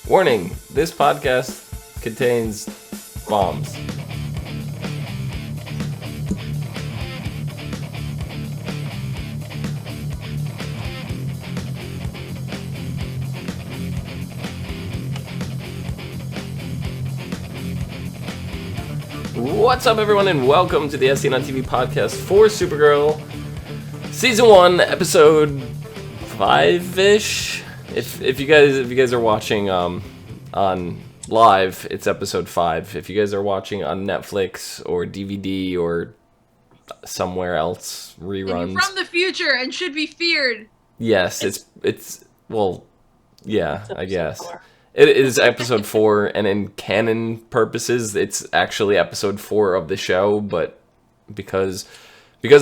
Warning, this podcast contains bombs. What's up, everyone, and welcome to the SDN on TV podcast for Supergirl, Season 1, Episode 5-ish. If you guys are watching on live, it's Episode 5. If you guys are watching on Netflix or DVD or somewhere else, reruns. And you're from the future and should be feared. Yes, it's well, yeah, I guess. 4. It is Episode 4, and in canon purposes, it's actually Episode 4 of the show, but because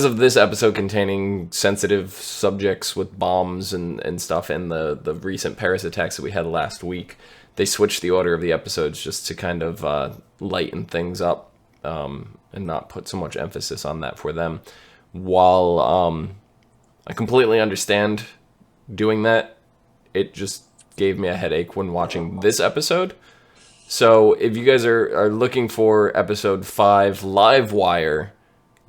of this episode containing sensitive subjects with bombs and stuff, and the recent Paris attacks that we had last week, they switched the order of the episodes just to kind of lighten things up and not put so much emphasis on that for them. While I completely understand doing that, it just gave me a headache when watching this episode. So if you guys are looking for Episode 5 Live Wire,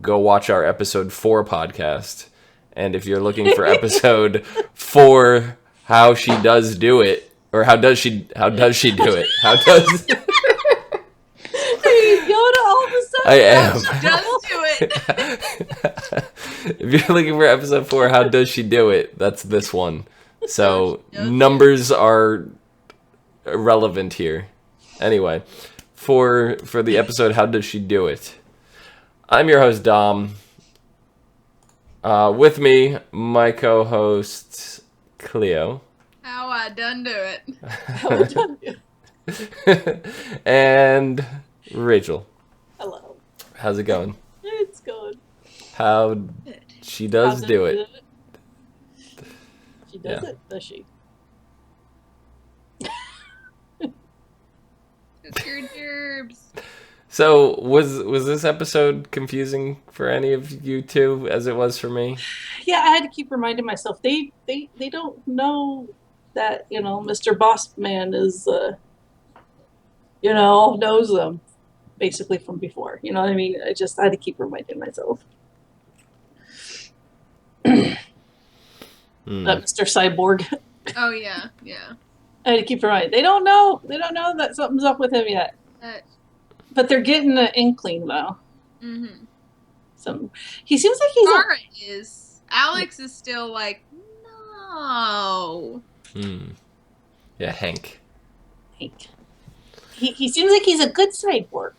go watch our Episode 4 podcast. And if you're looking for Episode 4 How She Does Do It, or How Does She Do It? How does... Yoda all of a sudden. I am. She does do it. If you're looking for Episode 4 How Does She Do It, that's this one. So numbers are irrelevant here. Anyway, for the episode How Does She Do It? I'm your host, Dom. With me, my co-host, Cleo. How I done do it. How I done it. And Rachel. Hello. How's it going? It's going. How she does do it. She does it, does she? It's your gerbs. So, was this episode confusing for any of you two, as it was for me? Yeah, I had to keep reminding myself. They don't know that, Mr. Bossman is, knows them, basically, from before. You know what I mean? I had to keep reminding myself. That Mr. Cyborg. Oh, yeah. I had to keep reminding. They don't know that something's up with him yet. But they're getting an inkling, though. Mm-hmm. So he seems like he's... Kara is. Alex is still like, no. Yeah, Hank. He seems like he's a good cyborg.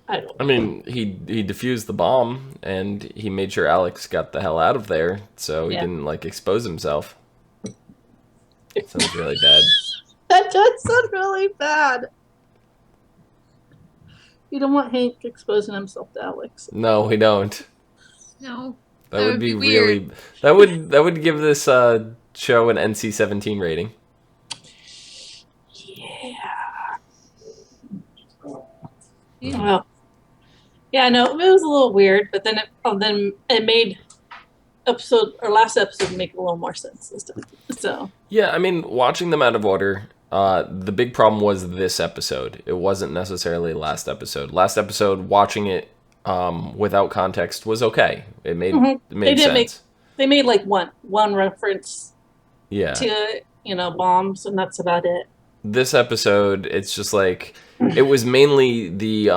I mean, he defused the bomb, and he made sure Alex got the hell out of there, so he didn't, expose himself. It sounds really bad. That does sound really bad. You don't want Hank exposing himself to Alex. No, we don't. No. That would be weird. really... That would give this show an NC-17 rating. Yeah. Well, yeah, no, it was a little weird, but then it made last episode make a little more sense this time. So yeah, I mean, watching them out of order, the big problem was this episode. It wasn't necessarily last episode. Last episode, watching it without context was okay. It made sense. They made one reference to bombs, and that's about it. This episode, it's just it was mainly the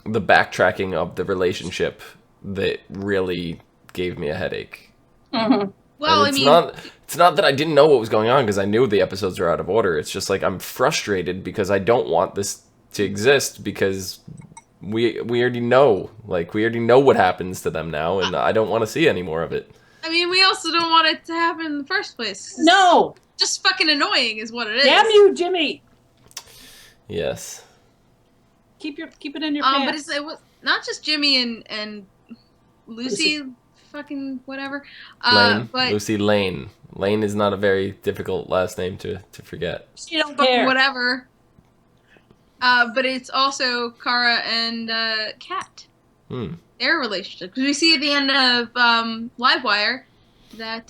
backtracking of the relationship that really gave me a headache. Mm-hmm. Well, it's not that I didn't know what was going on, because I knew the episodes were out of order. It's just I'm frustrated because I don't want this to exist, because we already know. We already know what happens to them now, and I don't want to see any more of it. I mean, we also don't want it to happen in the first place. No! Just fucking annoying is what it is. Damn you, Jimmy! Yes. Keep it in your pants. But it was not just Jimmy and Lucy, fucking whatever. Lane. But Lucy Lane. Lane is not a very difficult last name to forget. She don't care. Whatever. But it's also Kara and Kat. Their relationship. Because we see at the end of Livewire that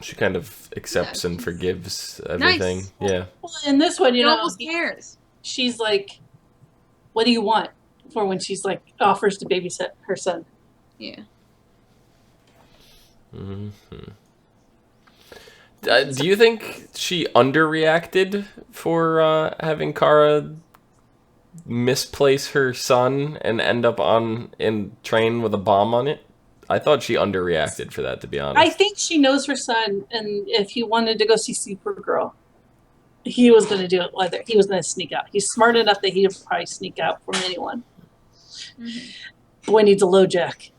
She kind of accepts and forgives everything. Nice. Yeah. Well, in this one, He almost cares. She's like, "What do you want?" For when she's like offers to babysit her son. Yeah. Mm-hmm. Do you think she underreacted for having Kara misplace her son and end up in train with a bomb on it? I thought she underreacted for that, to be honest. I think she knows her son, and if he wanted to go see Supergirl, he was going to do it. Whether he was going to sneak out, he's smart enough that he would probably sneak out from anyone. Mm-hmm. Boy needs a low jack.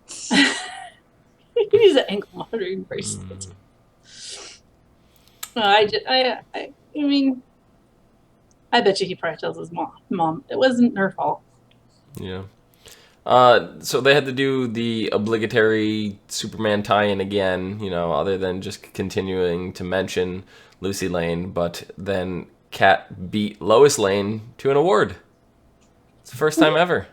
He needs an ankle monitoring bracelet. I mean, I bet you he probably tells his mom it wasn't her fault. Yeah. So they had to do the obligatory Superman tie-in again, other than just continuing to mention Lucy Lane, but then Kat beat Lois Lane to an award. It's the first time ever.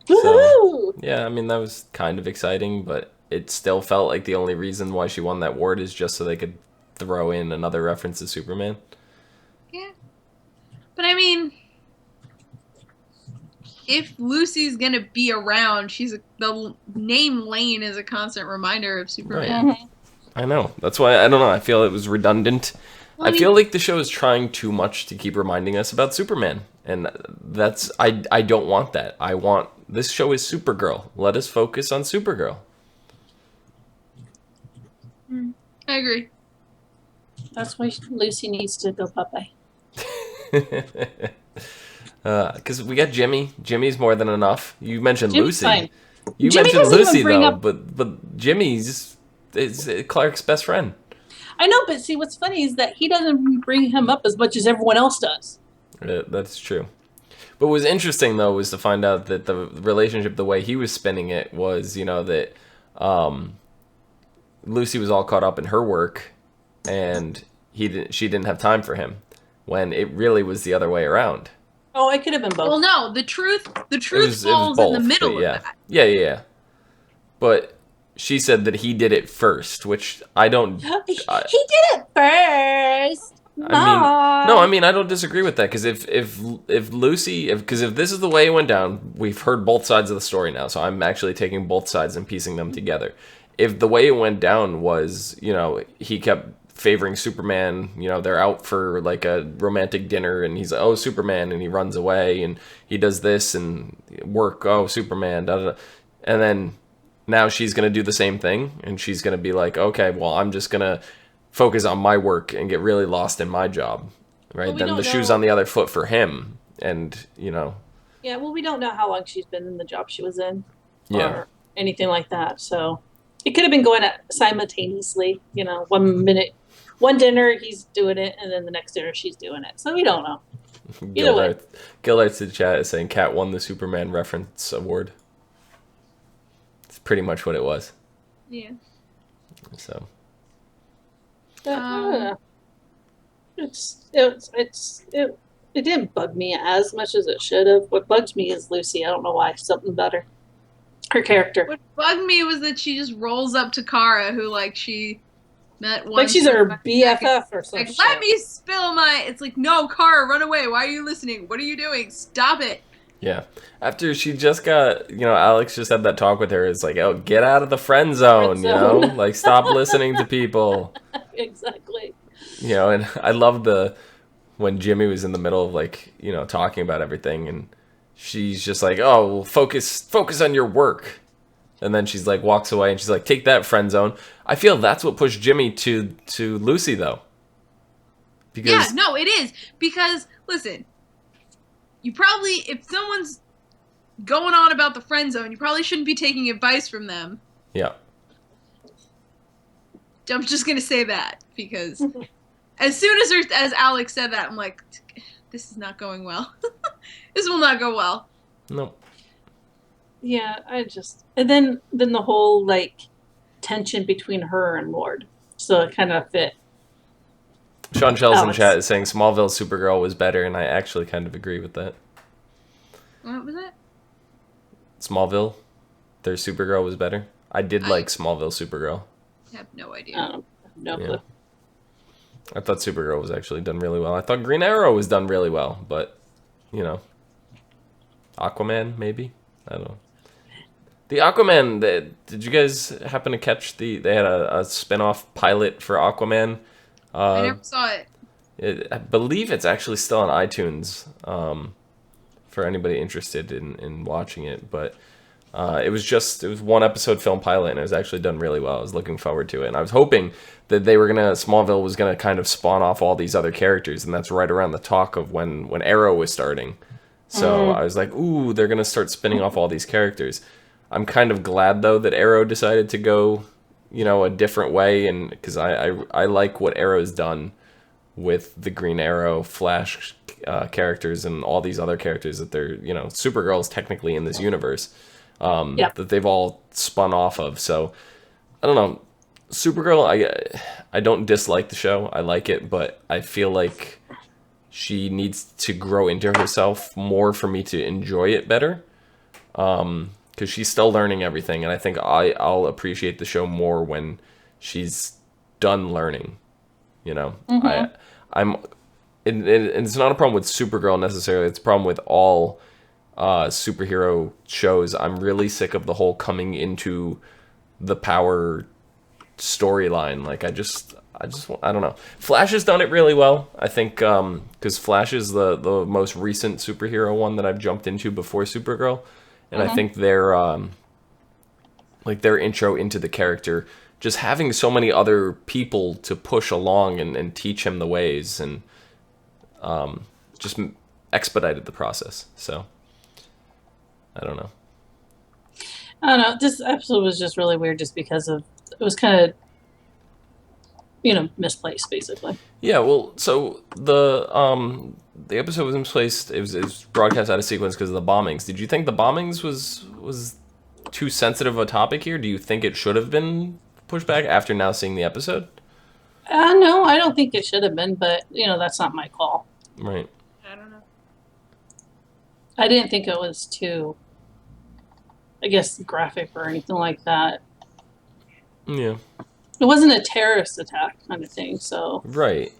So, yeah, I mean, that was kind of exciting, but it still felt like the only reason why she won that award is just so they could throw in another reference to Superman. Yeah. But I mean, if Lucy's gonna be around, the name Lane is a constant reminder of Superman. Right. I know. That's why, I don't know, I feel it was redundant. Well, I feel like the show is trying too much to keep reminding us about Superman. And I don't want that. This show is Supergirl. Let us focus on Supergirl. I agree. That's why Lucy needs to go bye-bye. Because we got Jimmy. Jimmy's more than enough. You mentioned Jimmy's Lucy. Fine. You Jimmy mentioned Lucy though, up... but Jimmy's is Clark's best friend. I know, but see, what's funny is that he doesn't bring him up as much as everyone else does. That's true. But what was interesting though was to find out that the relationship, the way he was spinning it, was that Lucy was all caught up in her work, and she didn't have time for him, when it really was the other way around. Oh, it could have been both. Well, no, the truth falls in the middle of that. Yeah. But she said that he did it first, which I don't... He did it first! I mean, I don't disagree with that, because if Lucy... Because if this is the way it went down, we've heard both sides of the story now, so I'm actually taking both sides and piecing them together. If the way it went down was, he kept favoring Superman, they're out for like a romantic dinner and he's like, oh, Superman, and he runs away and he does this and work, oh, Superman, da da da. And then now she's going to do the same thing and she's going to be like, okay, well, I'm just going to focus on my work and get really lost in my job, right? Well, then the shoe's on the other foot for him, and Yeah, well, we don't know how long she's been in the job she was in, or anything like that, so it could have been going simultaneously, 1 minute, one dinner, he's doing it, and then the next dinner, she's doing it. So we don't know. Gildart's in chat is saying Kat won the Superman reference award. It's pretty much what it was. Yeah. So. It didn't bug me as much as it should have. What bugs me is Lucy. I don't know why. Something better. Her character. What bugged me was that she just rolls up to Kara, who she met once. Like she's her BFF or something. Like, let me spill my... It's like, no, Kara, run away. Why are you listening? What are you doing? Stop it. Yeah. After she just got, Alex just had that talk with her. It's like, oh, get out of the friend zone, Like, stop listening to people. Exactly. And I love when Jimmy was in the middle of, talking about everything, and she's just like, oh, well, focus on your work. And then she's like, walks away, and she's like, take that, friend zone. I feel that's what pushed Jimmy to Lucy, though. Yeah, no, it is. Because, listen, you probably, if someone's going on about the friend zone, you probably shouldn't be taking advice from them. Yeah. I'm just going to say that, because as soon as Alex said that, I'm like, this is not going well. This will not go well. No. Yeah, and then the whole, tension between her and Lord. So it kind of fit. Sean Shells in chat is saying Smallville's Supergirl was better, and I actually kind of agree with that. What was that? Smallville, their Supergirl was better. I did like Smallville Supergirl. I have no idea. No clue. I thought Supergirl was actually done really well. I thought Green Arrow was done really well, but, Aquaman, maybe? I don't know. The Aquaman, did you guys happen to catch they had a spin-off pilot for Aquaman? I never saw it. I believe it's actually still on iTunes for anybody interested in watching it, but it was one episode film pilot, and it was actually done really well. I was looking forward to it, and I was hoping that Smallville was gonna kind of spawn off all these other characters, and that's right around the talk of when Arrow was starting. So I was like, ooh, they're gonna start spinning off all these characters. I'm kind of glad though that Arrow decided to go, a different way, and because I like what Arrow's done with the Green Arrow, Flash characters, and all these other characters that they're, Supergirl's technically in this universe. That they've all spun off of. So I don't know. Supergirl, I don't dislike the show. I like it, but I feel like she needs to grow into herself more for me to enjoy it better. Because she's still learning everything, and I think I'll appreciate the show more when she's done learning. And it's not a problem with Supergirl necessarily. It's a problem with all superhero shows. I'm really sick of the whole coming into the power storyline. Like I don't know. Flash has done it really well, I think, because Flash is the most recent superhero one that I've jumped into before Supergirl, and I think their intro into the character, just having so many other people to push along and teach him the ways, and just expedited the process. So I don't know. This episode was just really weird just because it was kind of, misplaced, basically. Yeah, well, so the episode was misplaced. It was broadcast out of sequence because of the bombings. Did you think the bombings was too sensitive a topic here? Do you think it should have been pushed back after now seeing the episode? No, I don't think it should have been, but, that's not my call. Right. I don't know. I didn't think it was too, I guess, graphic or anything like that. Yeah. It wasn't a terrorist attack kind of thing, so. Right.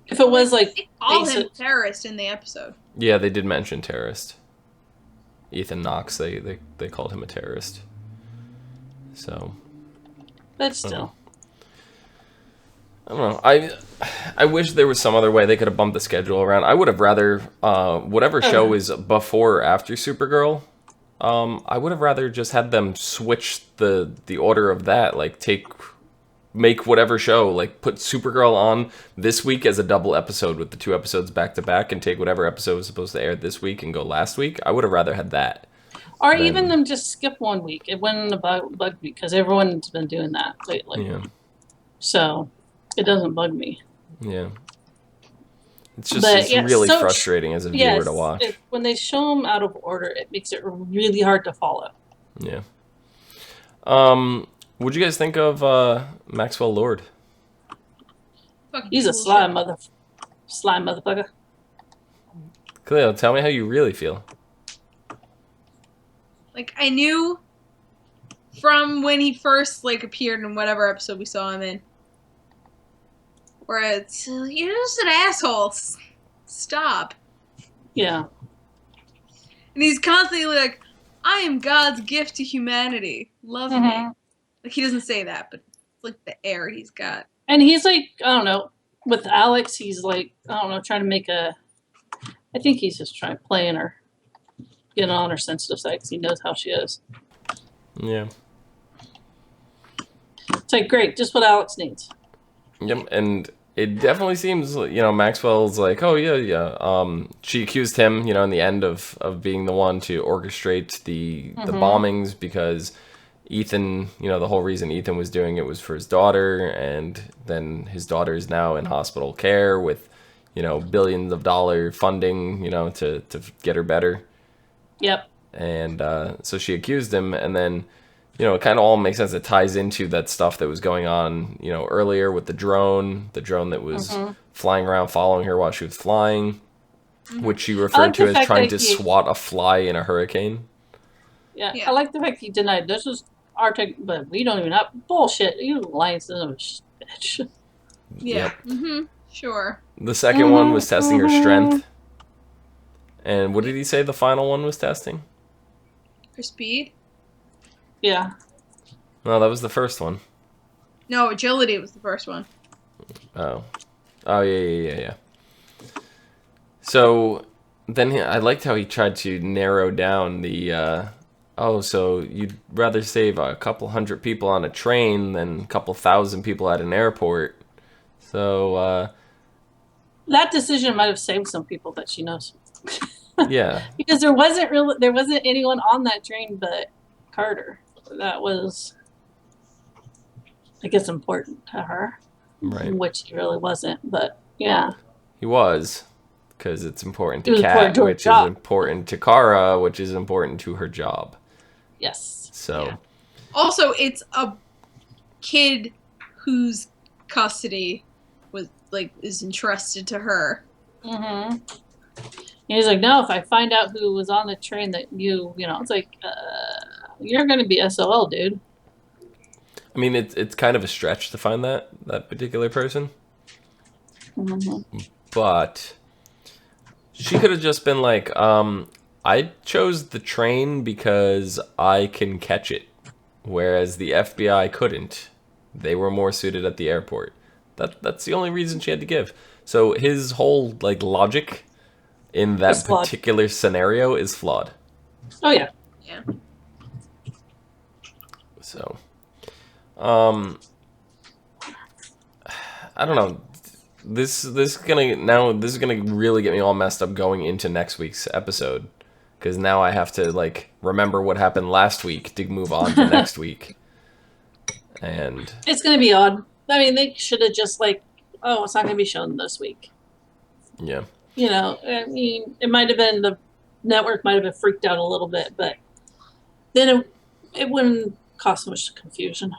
If it was like. They call him terrorist in the episode. Yeah, they did mention terrorist. Ethan Knox, they called him a terrorist. So. But still. I don't know. I wish there was some other way they could have bumped the schedule around. I would have rather, whatever show is before or after Supergirl, I would have rather just had them switch the order of that. Like, make whatever show, like, put Supergirl on this week as a double episode with the 2 episodes back to back, and take whatever episode was supposed to air this week and go last week. I would have rather had that. Or even them just skip 1 week. It wouldn't have bugged me, because everyone's been doing that lately. Yeah. So, it doesn't bug me. Yeah. It's just really frustrating as a viewer to watch. When they show them out of order, it makes it really hard to follow. Yeah. What'd you guys think of Maxwell Lord? He's a sly motherfucker. Kal-El, tell me how you really feel. Like, I knew from when he first, appeared in whatever episode we saw him in, where it's, you're just an asshole. Stop. Yeah. And he's constantly like, I am God's gift to humanity. Love me. Like, he doesn't say that, but it's like the air he's got. And he's like, I don't know, with Alex, he's like, I don't know, trying to make I think he's just trying to play in her, get on her sensitive side, because he knows how she is. Yeah. It's like, great, just what Alex needs. Yep, and it definitely seems, Maxwell's like, oh, yeah. She accused him, in the end of being the one to orchestrate the bombings, because Ethan, the whole reason Ethan was doing it was for his daughter, and then his daughter is now in hospital care with, billions of dollar funding, to get her better. Yep. And so she accused him, and then, it kind of all makes sense. It ties into that stuff that was going on, earlier with the drone that was flying around following her while she was flying, which she referred to as trying to swat a fly in a hurricane. Yeah, I like the fact he denied. This was but we don't even have bullshit. You lying son of a bitch. Yeah. Yep. Sure. The second one was testing her strength. And what did he say the final one was testing? Her speed? Yeah. No, that was the first one. No, agility was the first one. Oh. Oh, yeah. So, then I liked how he tried to narrow down the, so you'd rather save a couple hundred people on a train than a couple thousand people at an airport. So, that decision might have saved some people that she knows. Yeah. Because there wasn't anyone on that train but Carter. That was, I guess, important to her. Right. Which he really wasn't, but yeah. He was, because it's important to Kat, which is important to Kara, which is important to her job. Yes. So. Yeah. Also, it's a kid whose custody is entrusted to her. Mm-hmm. And he's like, no, if I find out who was on the train that it's like, you're going to be SOL, dude. I mean, it's kind of a stretch to find that particular person. Mm-hmm. But she could have just been like, I chose the train because I can catch it, whereas the FBI couldn't. They were more suited at the airport. That's the only reason she had to give. So his whole logic in that particular scenario is flawed. Oh yeah. Yeah. So, I don't know. This is gonna really get me all messed up going into next week's episode, because now I have to remember what happened last week to move on to next week. And it's gonna be odd. I mean, they should have just it's not gonna be shown this week. Yeah. I mean, it might have been the network might have been freaked out a little bit, but then it wouldn't cause so much confusion.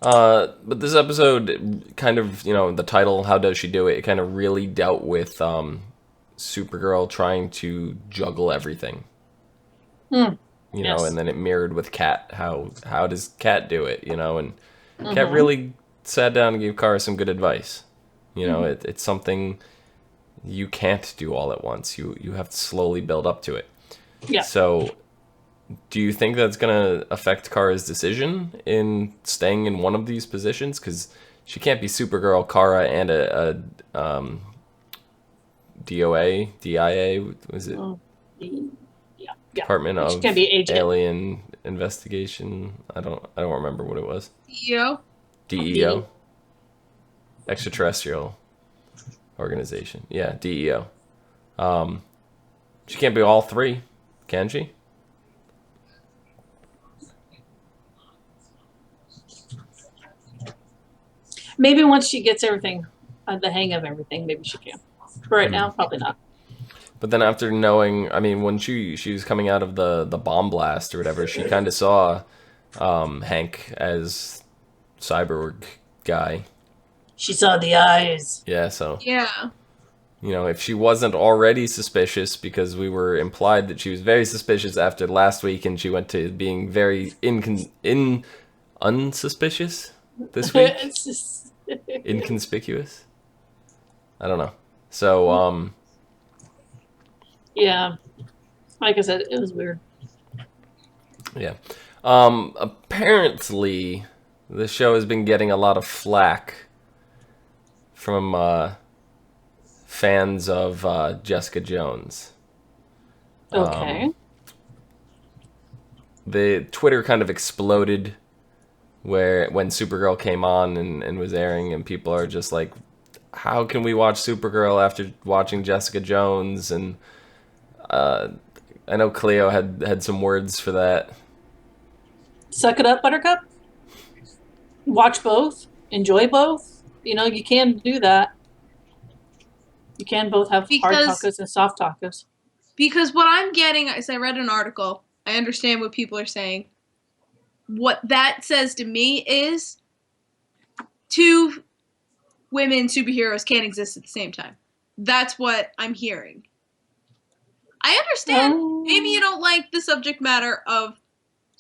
But this episode kind of, the title, How Does She Do It? It kind of really dealt with Supergirl trying to juggle everything. Yes. And then it mirrored with Kat. How does Kat do it? And Kat really sat down and gave Kara some good advice. It's something you can't do all at once. You have to slowly build up to it. Yeah. So, do you think that's going to affect Kara's decision in staying in one of these positions? Because she can't be Supergirl, Kara, and a DIA, was it? Yeah. Department of can be Alien Investigation. I don't remember what it was. DEO. Extraterrestrial Organization. Yeah, DEO. She can't be all three, can she? Maybe once she gets everything, the hang of everything, maybe she can. But right now, probably not. But then after knowing, when she was coming out of the bomb blast or whatever, she kind of saw Hank as cyborg guy. She saw the eyes. Yeah, so. Yeah. If she wasn't already suspicious, because we were implied that she was very suspicious after last week, and she went to being very unsuspicious this week. Inconspicuous. I don't know. So, yeah. Like I said, it was weird. Yeah. Apparently, the show has been getting a lot of flack from fans of Jessica Jones. Okay. The Twitter kind of exploded when Supergirl came on and was airing, and people are just like, how can we watch Supergirl after watching Jessica Jones? And I know Cleo had some words for that. Suck it up, Buttercup. Watch both. Enjoy both. You can do that. You can both have hard tacos and soft tacos. Because what I'm getting is I read an article. I understand what people are saying. What that says to me is 2 women superheroes can't exist at the same time. That's what I'm hearing. I understand. Maybe you don't like the subject matter of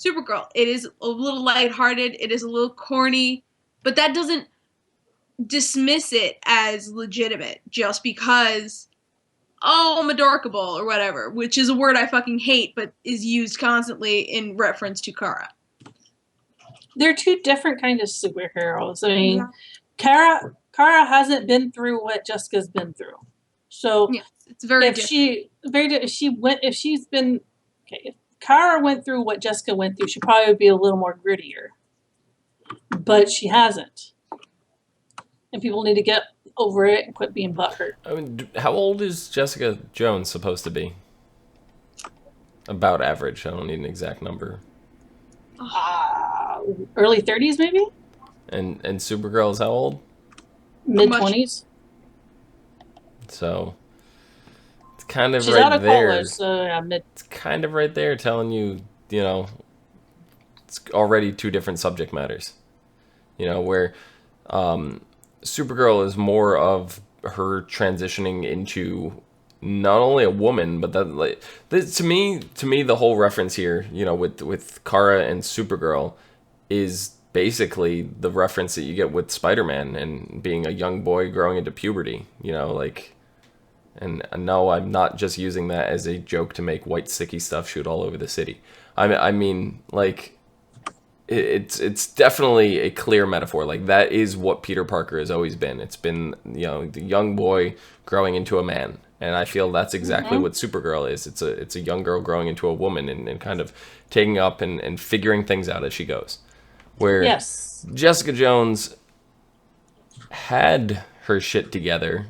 Supergirl. It is a little lighthearted. It is a little corny, but that doesn't dismiss it as legitimate just because, oh, I'm adorkable or whatever, which is a word I fucking hate, but is used constantly in reference to Kara. They're two different kinds of superheroes. I mean, Kara hasn't been through what Jessica's been through. So yes, it's very if different. if Kara went through what Jessica went through, she'd probably be a little more grittier. But she hasn't. And people need to get over it and quit being butthurt. I mean, how old is Jessica Jones supposed to be? About average. I don't need an exact number. Early 30s, maybe? And Supergirl is how old? Mid-20s. So, it's kind of She's right out of there. college, so yeah, It's kind of right there telling you, it's already two different subject matters. Where Supergirl is more of her transitioning into not only a woman, but to me the whole reference here, with Kara and Supergirl is basically the reference that you get with Spider-Man and being a young boy growing into puberty, and no, I'm not just using that as a joke to make white sticky stuff shoot all over the city. I mean, it's definitely a clear metaphor. Like, that is what Peter Parker has always been. It's been, the young boy growing into a man. And I feel that's exactly what Supergirl is. It's a young girl growing into a woman and kind of taking up and figuring things out as she goes. Where Jessica Jones had her shit together,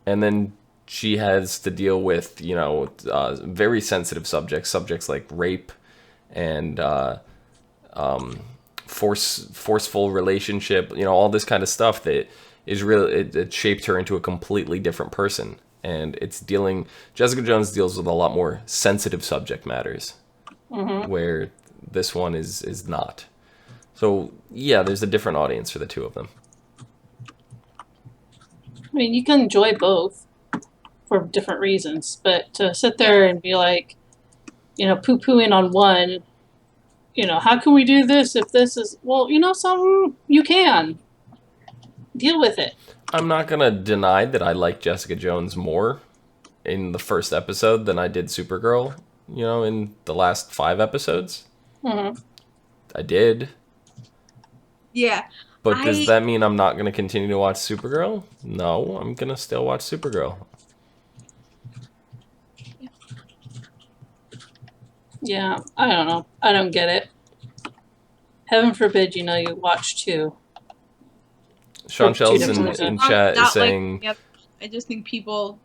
and then she has to deal with, very sensitive subjects like rape and forceful relationship, all this kind of stuff that is really, it shaped her into a completely different person. And Jessica Jones deals with a lot more sensitive subject matters, where this one is not. So, yeah, there's a different audience for the two of them. I mean, you can enjoy both for different reasons, but to sit there and be like, poo-pooing on one, how can we do this if this is, something you can. Deal with it. I'm not going to deny that I like Jessica Jones more in the first episode than I did Supergirl, in the last 5 episodes. Mm-hmm. I did. Yeah. But does that mean I'm not going to continue to watch Supergirl? No, I'm going to still watch Supergirl. Yeah, I don't know. I don't get it. Heaven forbid, you watch 2. Sean Shells in chat is saying... I just think people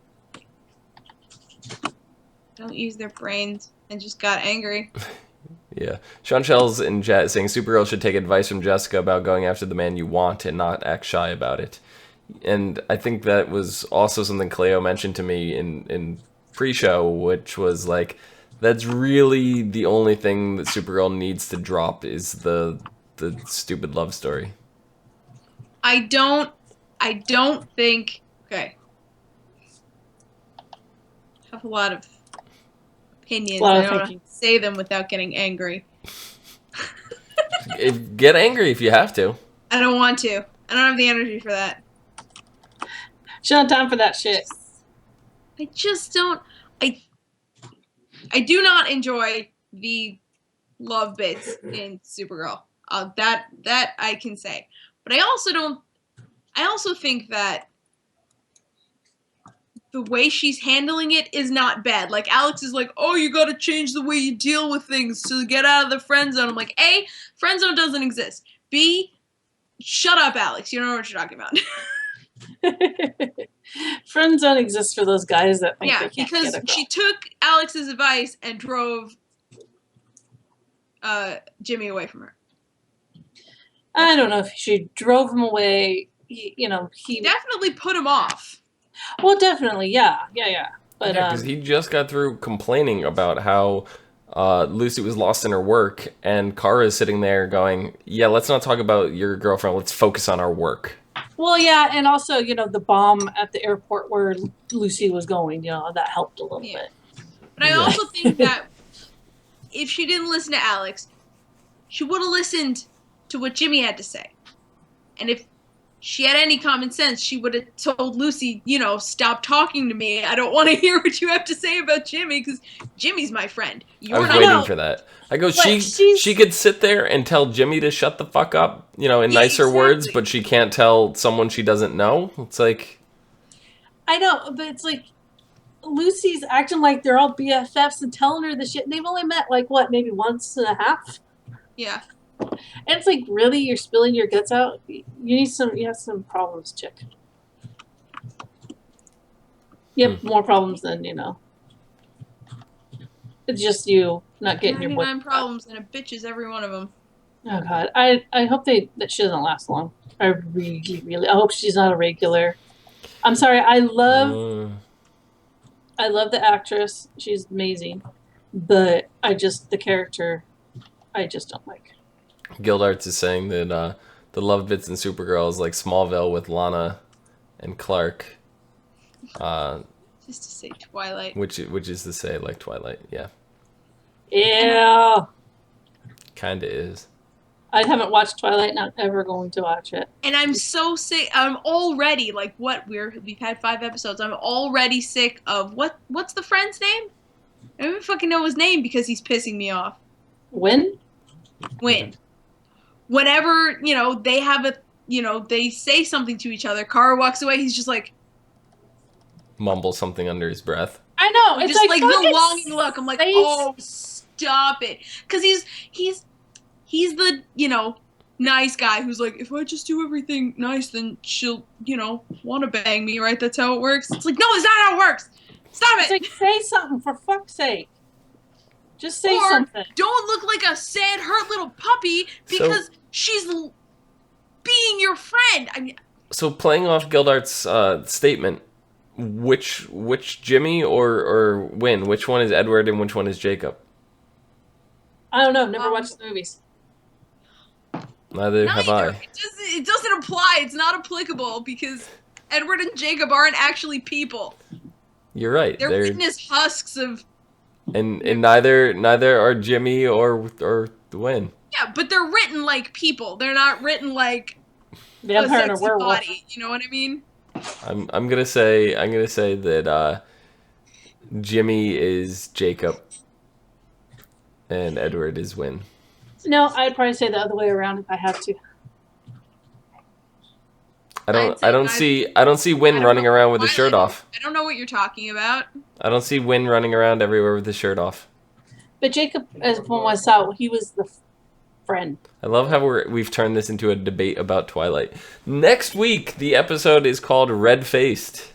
don't use their brains and just got angry. Yeah. Sean Shells in chat is saying Supergirl should take advice from Jessica about going after the man you want and not act shy about it. And I think that was also something Cleo mentioned to me in pre-show, which was like, that's really the only thing that Supergirl needs to drop is the stupid love story. I don't think, okay. I have a lot of opinions. I don't know how to say them without getting angry. Get angry if you have to. I don't want to. I don't have the energy for that. She don't have time for that shit. I just don't. I do not enjoy the love bits in Supergirl. That I can say. But I also think that the way she's handling it is not bad. Like, Alex is like, oh, you gotta change the way you deal with things to get out of the friend zone. I'm like, A, friend zone doesn't exist. B, shut up, Alex. You don't know what you're talking about. Friend zone exists for those guys that think they can't because get a girl. She took Alex's advice and drove Jimmy away from her. I don't know if she drove him away. He definitely put him off. Well, definitely, yeah. But because he just got through complaining about how Lucy was lost in her work, and Kara is sitting there going, "Yeah, let's not talk about your girlfriend. Let's focus on our work." Well, yeah, and also, the bomb at the airport where Lucy was going, that helped a little bit. But I also think that if she didn't listen to Alex, she would have listened to what Jimmy had to say. And if she had any common sense, she would have told Lucy, stop talking to me. I don't want to hear what you have to say about Jimmy, because Jimmy's my friend. I was waiting for that. I go, she could sit there and tell Jimmy to shut the fuck up, in nicer words, but she can't tell someone she doesn't know. It's like... I know, but it's like, Lucy's acting like they're all BFFs and telling her the shit. They've only met, maybe once and a half? Yeah. And it's like, really? You're spilling your guts out? You have some problems, chick. You have more problems than, It's just you not getting your boy. 99 problems, and a bitch is every one of them. Oh, God. I hope that she doesn't last long. I really, I hope she's not a regular. I'm sorry, I love the actress. She's amazing. But the character, I just don't like. Gildarts is saying that the love bits in Supergirl is like Smallville with Lana and Clark. Just to say Twilight. Which is to say like Twilight, yeah. Yeah. Kinda is. I haven't watched Twilight, not ever going to watch it. And I'm so sick. I'm already we've had 5 episodes. I'm already sick of what's the friend's name? I don't even fucking know his name because he's pissing me off. When? Whenever, they have they say something to each other, Kara walks away, he's just like mumbles something under his breath. I know. It's just like the longing look. I'm like, oh, stop it. Because he's the, nice guy who's like, if I just do everything nice, then she'll, want to bang me, right? That's how it works. It's like, no, that's not how it works. Stop it. It's like, say something, for fuck's sake. Just say something. Don't look like a sad, hurt little puppy because she's being your friend. I mean, so playing off Gildart's statement, which Jimmy or Wynn? Which one is Edward and which one is Jacob? I don't know. Never watched the movies. Neither have I. It doesn't apply. It's not applicable because Edward and Jacob aren't actually people. You're right. They're written as husks of. And neither are Jimmy or Wynn. Yeah, but they're written like people. They're not written like a sexy werewolf. Body. You know what I mean? I'm gonna say that Jimmy is Jacob and Edward is Wynn. No, I'd probably say the other way around if I had to. I don't see Wynn running around with his shirt off. I don't know what you're talking about. I don't see Wynn running around everywhere with his shirt off. But Jacob, as when I saw, he was the friend. I love how we've turned this into a debate about Twilight. Next week, the episode is called Red Faced,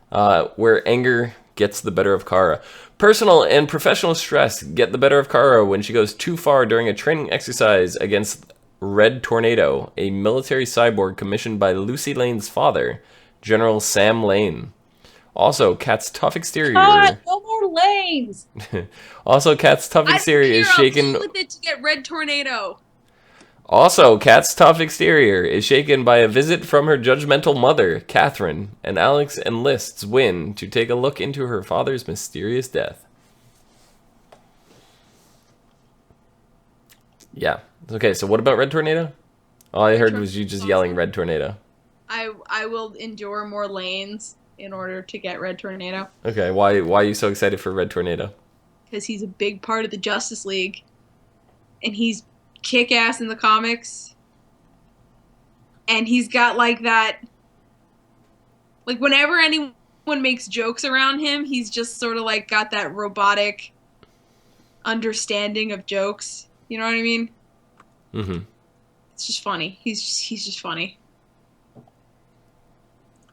where anger gets the better of Kara. Personal and professional stress get the better of Kara when she goes too far during a training exercise against Red Tornado, a military cyborg commissioned by Lucy Lane's father, General Sam Lane. Also, Kat's tough exterior. God, no more lanes. Also, Kat's tough exterior is shaken. With it to get Red Tornado. Also, Kat's tough exterior is shaken by a visit from her judgmental mother, Catherine, and Alex enlists Wynn to take a look into her father's mysterious death. Yeah. Okay, so what about Red Tornado? All I heard was you just yelling Red Tornado. I will endure more lanes in order to get Red Tornado. Okay, why are you so excited for Red Tornado? Because he's a big part of the Justice League. And he's kick-ass in the comics. And he's got like that... Like whenever anyone makes jokes around him, he's just sort of like got that robotic understanding of jokes. You know what I mean? Mm-hmm. It's just funny. He's just funny.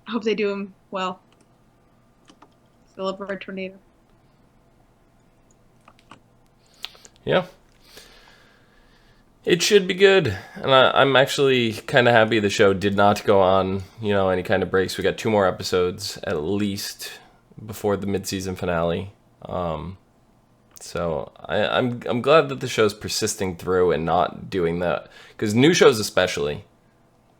I hope they do him well. I love Red Tornado. Yeah. It should be good. And I'm actually kind of happy the show did not go on, any kind of breaks. We got 2 more episodes at least before the mid-season finale. So I'm glad that the show's persisting through and not doing that. Because new shows especially,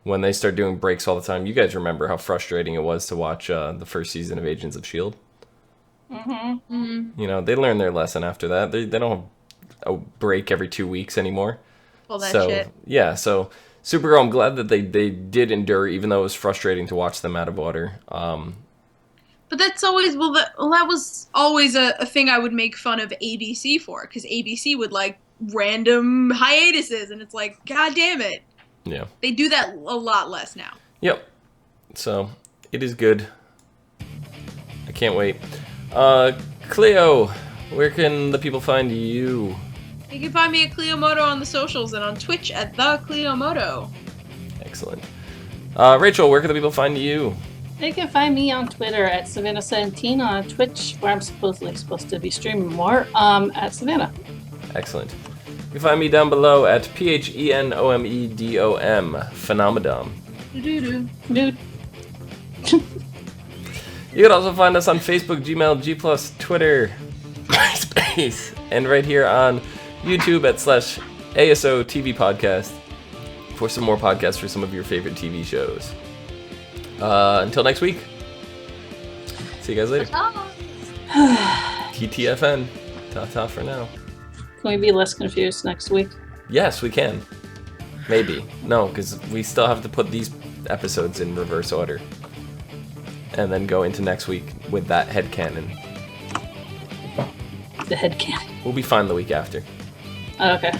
when they start doing breaks all the time, you guys remember how frustrating it was to watch the first season of Agents of S.H.I.E.L.D.? Mm-hmm. Mm-hmm. They learn their lesson after that. They don't have a break every 2 weeks anymore. All that shit. Yeah, so Supergirl, I'm glad that they did endure, even though it was frustrating to watch them out of order. But that's always that was always a thing I would make fun of ABC for, because ABC would like random hiatuses, and it's like, god damn it. Yeah. They do that a lot less now. Yep. So it is good. I can't wait. Cleo, where can the people find you? You can find me at Cleomoto on the socials and on Twitch at the Cleomoto. Excellent. Rachel, where can the people find you? They can find me on Twitter at Savannah17, on Twitch, where I'm supposed to be streaming more, at Savannah. Excellent. You can find me down below at PHENOMEDOM, Phenomenodom. Dude. You can also find us on Facebook, Gmail, G+, Twitter, MySpace, and right here on YouTube at /ASO TV Podcast for some more podcasts for some of your favorite TV shows. Until next week. See you guys later. TTFN. Ta-ta for now. Can we be less confused next week? Yes, we can. Maybe. No, because we still have to put these episodes in reverse order. And then go into next week with that headcanon. The headcanon. We'll be fine the week after. Okay.